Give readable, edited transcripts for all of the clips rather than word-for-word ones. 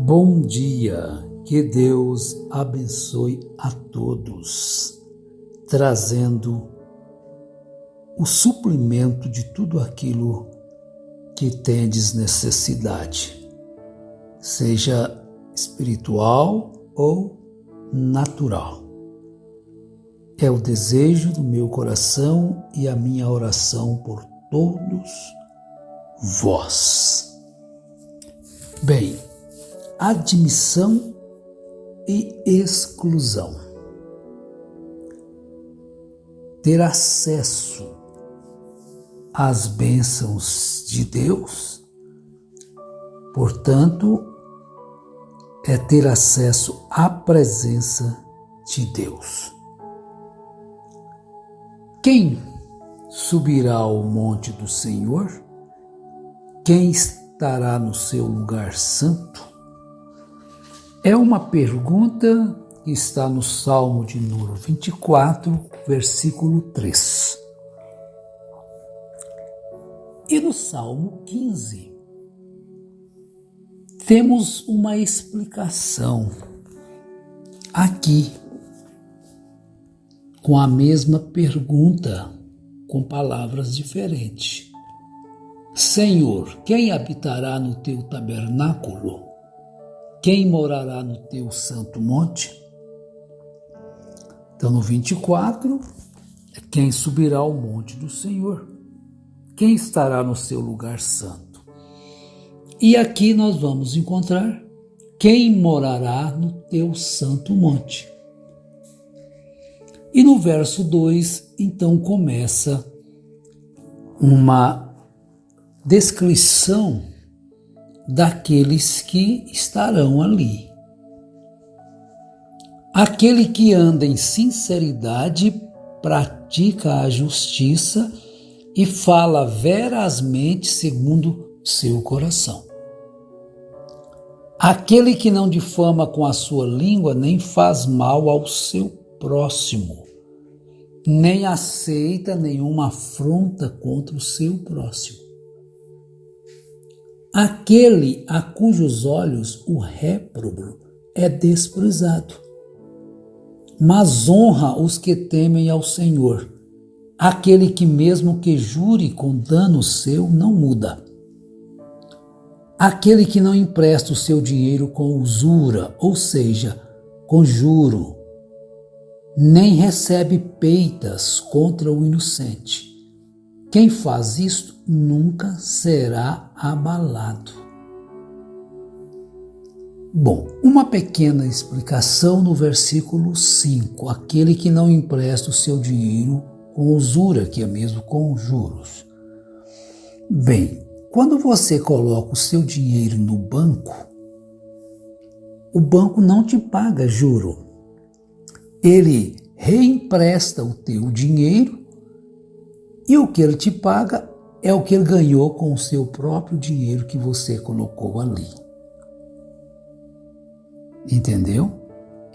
Bom dia, que Deus abençoe a todos, trazendo o suprimento de tudo aquilo que tendes necessidade, seja espiritual ou natural. É o desejo do meu coração e a minha oração por todos vós. Bem, admissão e exclusão. Ter acesso às bênçãos de Deus, portanto, é ter acesso à presença de Deus. Quem subirá ao monte do Senhor? Quem estará no seu lugar santo? É uma pergunta que está no Salmo de número 24, versículo 3. E no Salmo 15, temos uma explicação aqui, com a mesma pergunta, com palavras diferentes. Senhor, quem habitará no teu tabernáculo? Quem morará no teu santo monte? Então, no 24, é quem subirá ao monte do Senhor? Quem estará no seu lugar santo? E aqui nós vamos encontrar quem morará no teu santo monte. E no verso 2, então, começa uma descrição daqueles que estarão ali. Aquele que anda em sinceridade, pratica a justiça e fala verazmente segundo seu coração. Aquele que não difama com a sua língua, nem faz mal ao seu próximo, nem aceita nenhuma afronta contra o seu próximo. Aquele a cujos olhos o réprobo é desprezado, mas honra os que temem ao Senhor. Aquele que mesmo que jure com dano seu não muda. Aquele que não empresta o seu dinheiro com usura, ou seja, com juro, nem recebe peitas contra o inocente. Quem faz isto nunca será abalado. Bom, uma pequena explicação no versículo 5. Aquele que não empresta o seu dinheiro com usura, que é mesmo com juros. Bem, quando você coloca o seu dinheiro no banco, o banco não te paga juro. Ele reempresta o teu dinheiro e o que ele te paga é o que ele ganhou com o seu próprio dinheiro que você colocou ali. Entendeu?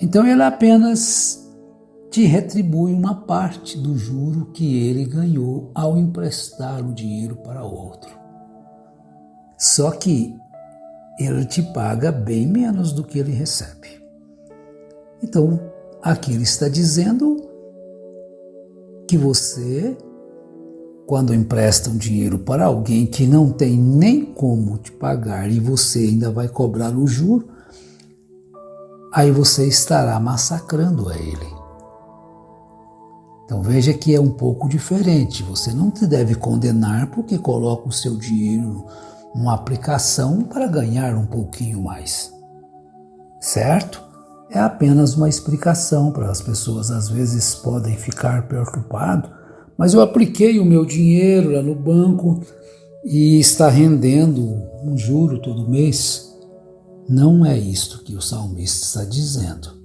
Então ele apenas te retribui uma parte do juro que ele ganhou ao emprestar o dinheiro para outro. Só que ele te paga bem menos do que ele recebe. Então, aqui ele está dizendo que você, quando empresta um dinheiro para alguém que não tem nem como te pagar e você ainda vai cobrar o juro, aí você estará massacrando a ele. Então veja que é um pouco diferente. Você não te deve condenar porque coloca o seu dinheiro numa aplicação para ganhar um pouquinho mais. Certo? É apenas uma explicação para as pessoas. Às vezes podem ficar preocupadas, mas eu apliquei o meu dinheiro lá no banco e está rendendo um juro todo mês. Não é isto que o salmista está dizendo.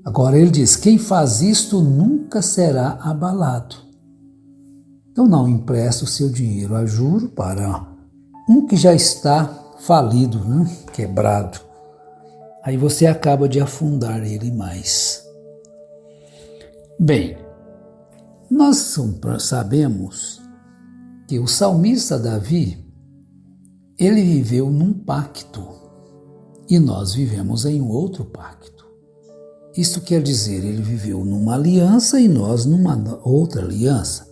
Agora ele diz, quem faz isto nunca será abalado. Então não empresta o seu dinheiro a juro para um que já está falido, quebrado. Aí você acaba de afundar ele mais. Bem, nós sabemos que o salmista Davi, ele viveu num pacto e nós vivemos em outro pacto. Isto quer dizer, ele viveu numa aliança e nós numa outra aliança.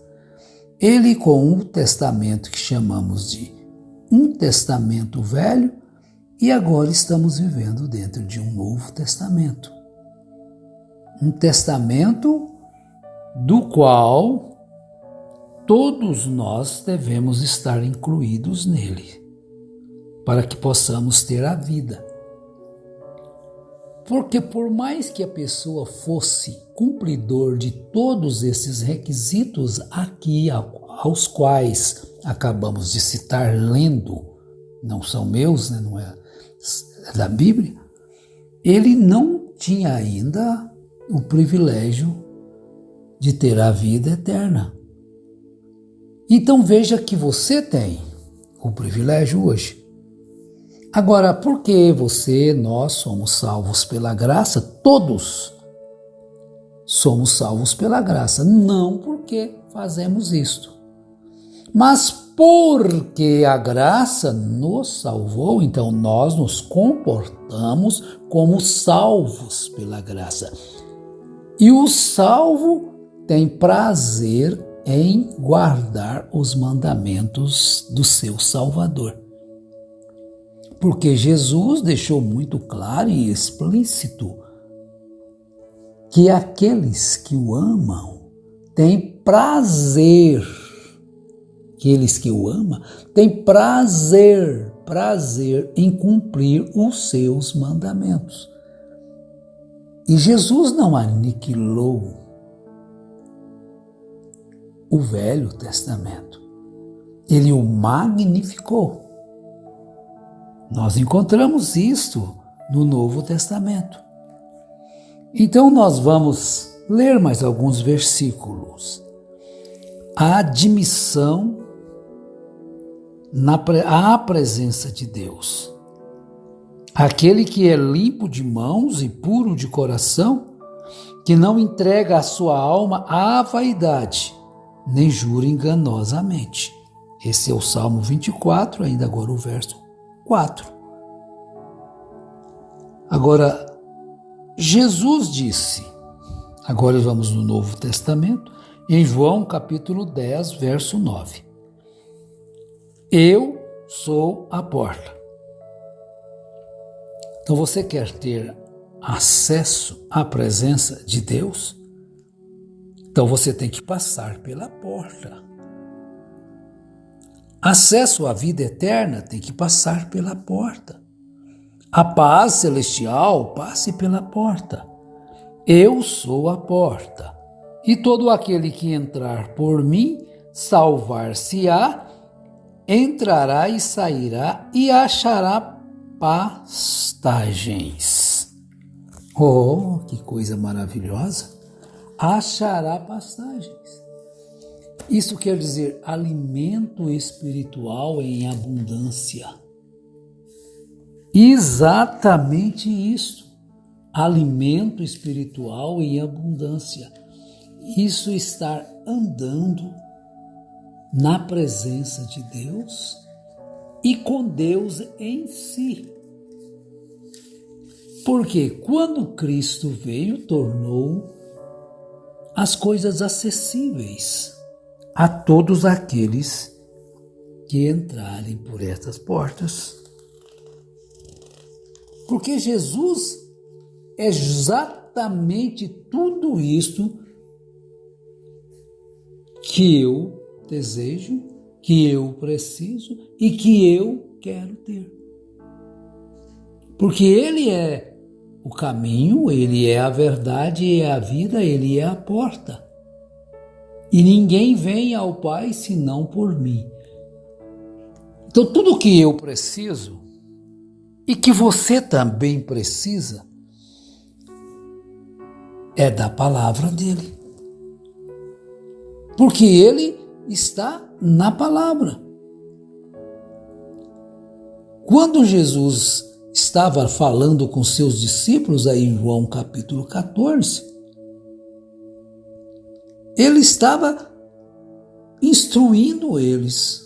Ele com o testamento que chamamos de um testamento velho e agora estamos vivendo dentro de um novo testamento. Um testamento do qual todos nós devemos estar incluídos nele, para que possamos ter a vida. Porque por mais que a pessoa fosse cumpridor de todos esses requisitos aqui, aos quais acabamos de citar lendo, não são meus, né, não é da Bíblia, ele não tinha ainda o privilégio de ter a vida eterna. Então veja que você tem o privilégio hoje. Agora, por que nós somos salvos pela graça? Todos somos salvos pela graça, não porque fazemos isto, mas porque a graça nos salvou, então nós nos comportamos como salvos pela graça. E o salvo tem prazer em guardar os mandamentos do seu Salvador. Porque Jesus deixou muito claro e explícito que aqueles que o amam têm prazer. Aqueles que o amam têm prazer em cumprir os seus mandamentos. E Jesus não aniquilou o Velho Testamento. Ele o magnificou. Nós encontramos isto no Novo Testamento. Então nós vamos ler mais alguns versículos. A admissão à presença de Deus. Aquele que é limpo de mãos e puro de coração, que não entrega a sua alma à vaidade, nem jura enganosamente. Esse é o Salmo 24, ainda agora o verso 4. Agora, Jesus disse, agora vamos no Novo Testamento, em João capítulo 10, verso 9. Eu sou a porta. Então você quer ter acesso à presença de Deus? Então você tem que passar pela porta. Acesso à vida eterna tem que passar pela porta. A paz celestial, passe pela porta. Eu sou a porta. E todo aquele que entrar por mim, salvar-se-á, entrará e sairá e achará pastagens. Oh, que coisa maravilhosa! Achará pastagens. Isso quer dizer alimento espiritual em abundância. Exatamente isso. Alimento espiritual em abundância. Isso estar andando na presença de Deus e com Deus em si. Porque quando Cristo veio, tornou as coisas acessíveis a todos aqueles que entrarem por estas portas. Porque Jesus é exatamente tudo isto que eu desejo, que eu preciso e que eu quero ter. Porque Ele é o caminho, Ele é a verdade, é a vida, Ele é a porta. E ninguém vem ao Pai senão por mim. Então tudo que eu preciso e que você também precisa é da palavra dele. Porque ele está na palavra. Quando Jesus estava falando com seus discípulos, aí em João capítulo 14, ele estava instruindo eles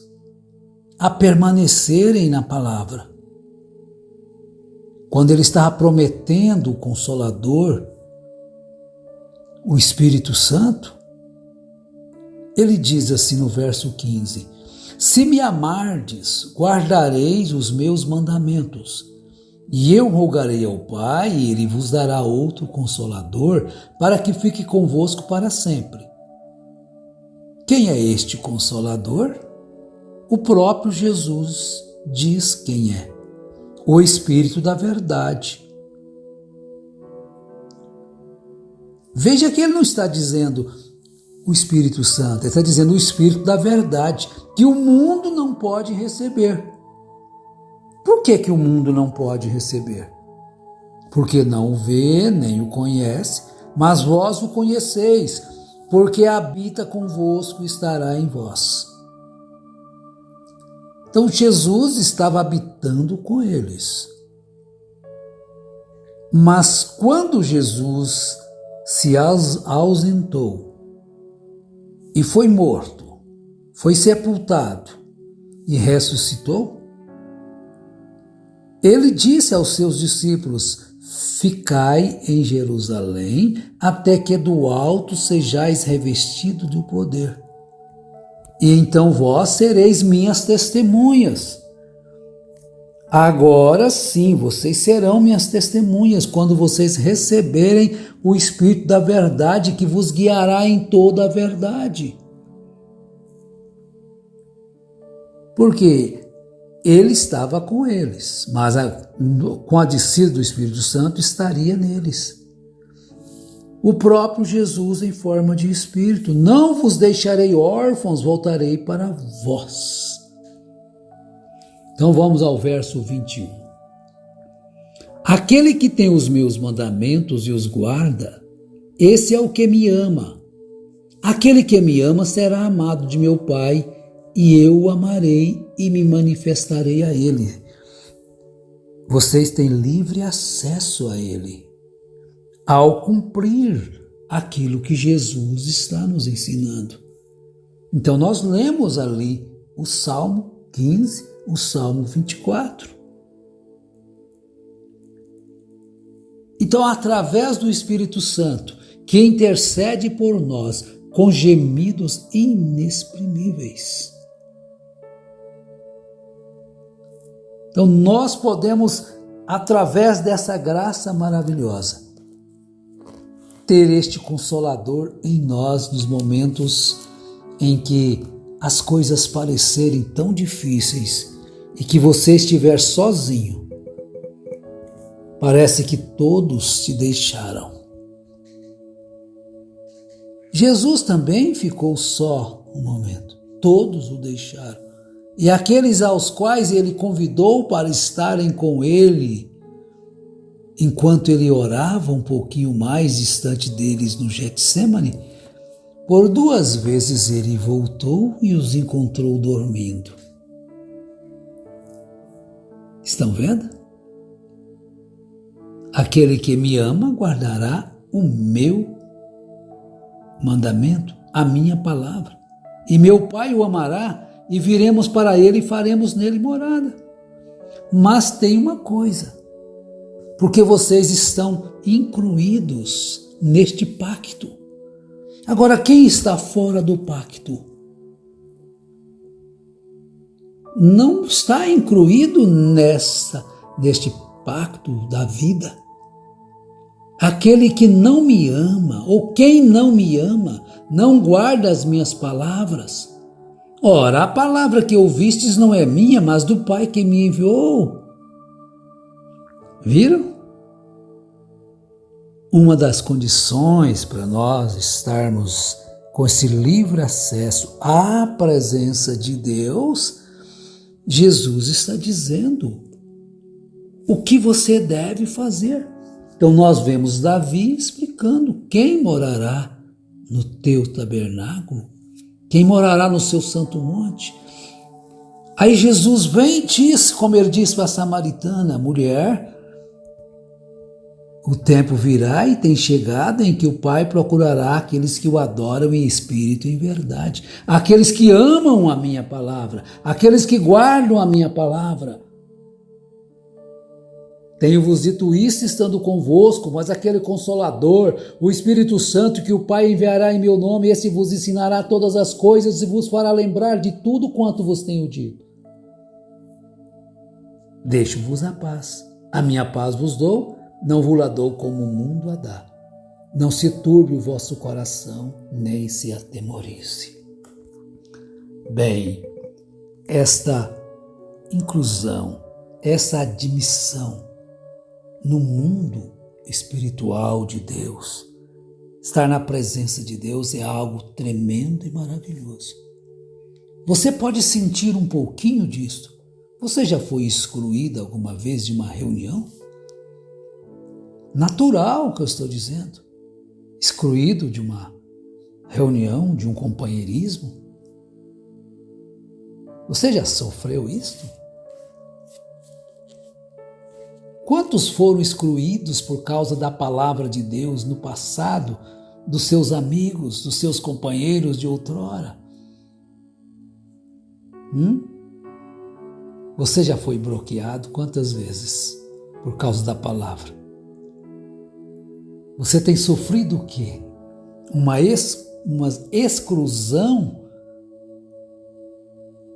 a permanecerem na palavra. Quando ele estava prometendo o Consolador, o Espírito Santo, ele diz assim no verso 15: se me amardes, guardareis os meus mandamentos, e eu rogarei ao Pai, e ele vos dará outro Consolador, para que fique convosco para sempre. Quem é este Consolador? O próprio Jesus diz quem é: o Espírito da verdade. Veja que ele não está dizendo o Espírito Santo, ele está dizendo o Espírito da verdade, que o mundo não pode receber. Por que o mundo não pode receber? Porque não o vê, nem o conhece, mas vós o conheceis, porque habita convosco e estará em vós. Então Jesus estava habitando com eles. Mas quando Jesus se ausentou e foi morto, foi sepultado e ressuscitou, ele disse aos seus discípulos: ficai em Jerusalém até que do alto sejais revestidos do poder. E então vós sereis minhas testemunhas. Agora sim, vocês serão minhas testemunhas quando vocês receberem o Espírito da verdade, que vos guiará em toda a verdade. Porque ele estava com eles, mas com a descida do Espírito Santo estaria neles. O próprio Jesus em forma de Espírito: não vos deixarei órfãos, voltarei para vós. Então vamos ao verso 21. Aquele que tem os meus mandamentos e os guarda, esse é o que me ama. Aquele que me ama será amado de meu Pai, e eu o amarei e me manifestarei a ele. Vocês têm livre acesso a ele, ao cumprir aquilo que Jesus está nos ensinando. Então nós lemos ali o Salmo 15, o Salmo 24. Então, através do Espírito Santo, que intercede por nós com gemidos inexprimíveis. Então nós podemos, através dessa graça maravilhosa, ter este Consolador em nós nos momentos em que as coisas parecerem tão difíceis e que você estiver sozinho. Parece que todos te deixaram. Jesus também ficou só um momento. Todos o deixaram. E aqueles aos quais ele convidou para estarem com ele, enquanto ele orava um pouquinho mais distante deles no Getsêmani, por 2 vezes ele voltou e os encontrou dormindo. Estão vendo? Aquele que me ama guardará o meu mandamento, a minha palavra. E meu Pai o amará, e viremos para ele e faremos nele morada. Mas tem uma coisa, porque vocês estão incluídos neste pacto. Agora, quem está fora do pacto? Não está incluído neste pacto da vida. Aquele que não me ama, ou quem não me ama, não guarda as minhas palavras. Ora, a palavra que ouvistes não é minha, mas do Pai que me enviou. Viram? Uma das condições para nós estarmos com esse livre acesso à presença de Deus, Jesus está dizendo o que você deve fazer. Então nós vemos Davi explicando: quem morará no teu tabernáculo? Quem morará no seu santo monte? Aí Jesus vem e diz, como ele disse para a samaritana: mulher, O tempo virá e tem chegado em que o Pai procurará aqueles que o adoram em espírito e em verdade, aqueles que amam a minha palavra, aqueles que guardam a minha palavra. Tenho-vos dito isto estando convosco, mas aquele Consolador, o Espírito Santo, que o Pai enviará em meu nome, esse vos ensinará todas as coisas e vos fará lembrar de tudo quanto vos tenho dito. Deixo-vos a paz. A minha paz vos dou, não vos la dou como o mundo a dá. Não se turbe o vosso coração, nem se atemorize. Bem, esta inclusão, essa admissão no mundo espiritual de Deus, estar na presença de Deus é algo tremendo e maravilhoso. Você pode sentir um pouquinho disso. Você já foi excluído alguma vez de uma reunião? Natural que eu estou dizendo. Excluído de uma reunião, de um companheirismo? Você já sofreu isso? Quantos foram excluídos por causa da palavra de Deus no passado, dos seus amigos, dos seus companheiros de outrora? Você já foi bloqueado quantas vezes por causa da palavra? Você tem sofrido o quê? Uma exclusão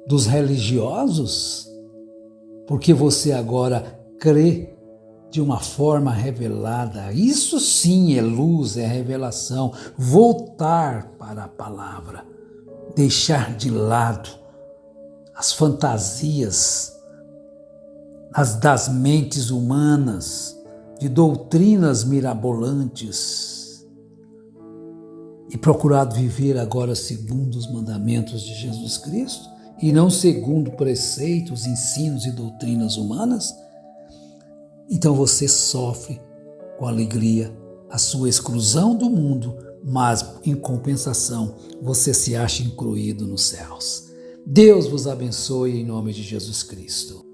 dos religiosos? Porque você agora crê de uma forma revelada. Isso sim é luz, é revelação. Voltar para a palavra. Deixar de lado as fantasias das mentes humanas, de doutrinas mirabolantes, e procurado viver agora segundo os mandamentos de Jesus Cristo e não segundo preceitos, ensinos e doutrinas humanas, então você sofre com alegria a sua exclusão do mundo, mas em compensação você se acha incluído nos céus. Deus vos abençoe em nome de Jesus Cristo.